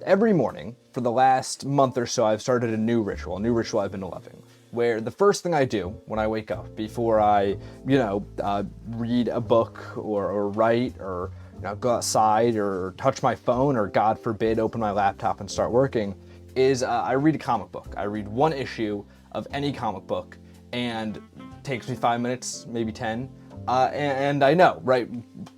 every morning for the last month or so, I've started a new ritual I've been loving, where the first thing I do when I wake up, before I, read a book or write or go outside or touch my phone or, God forbid, open my laptop and start working, is I read a comic book. I read one issue of any comic book, and it takes me 5 minutes, maybe 10. And I know, right?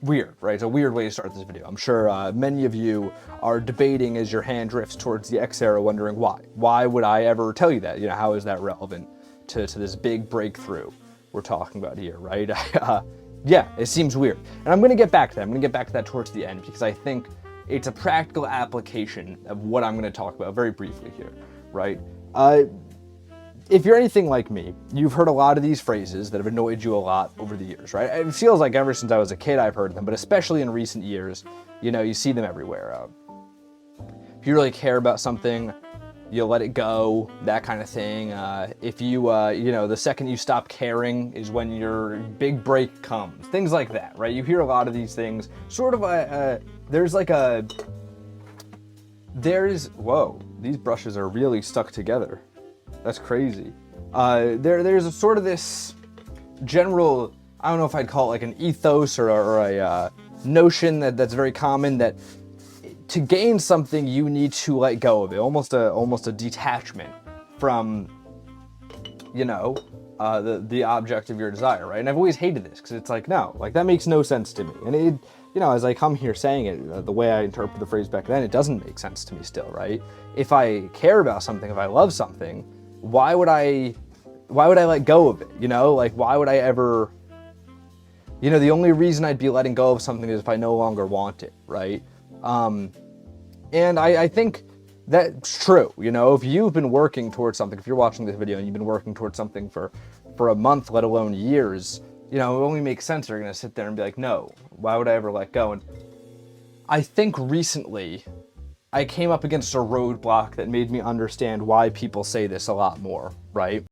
Weird, right? It's a weird way to start this video. I'm sure many of you are debating as your hand drifts towards the X arrow, wondering why. Why would I ever tell you that? How is that relevant to this big breakthrough we're talking about here, right? Yeah, it seems weird. And I'm going to get back to that. I'm going to get back to that towards the end, because I think it's a practical application of what I'm going to talk about very briefly here, right? If you're anything like me, you've heard a lot of these phrases that have annoyed you a lot over the years, right? It feels like ever since I was a kid I've heard them, but especially in recent years, you see them everywhere. If you really care about something, you'll let it go, that kind of thing. If you, the second you stop caring is when your big break comes. Things like that, right? You hear a lot of these things. Sort of whoa, these brushes are really stuck together. That's crazy. There's a sort of this general, I don't know if I'd call it like an ethos or a notion that's very common, that to gain something you need to let go of it, almost a detachment from, the object of your desire, right? And I've always hated this, because it's like, no, like that makes no sense to me. And it, as I come here saying it, the way I interpret the phrase back then, it doesn't make sense to me still, right? If I care about something, if I love something, why would I let go of it? Like, why would I ever, the only reason I'd be letting go of something is if I no longer want it, right? And I think that's true. If you've been working towards something, if you're watching this video and you've been working towards something for a month, let alone years, it only makes sense you're going to sit there and be like, no, why would I ever let go? And I think recently I came up against a roadblock that made me understand why people say this a lot more, right?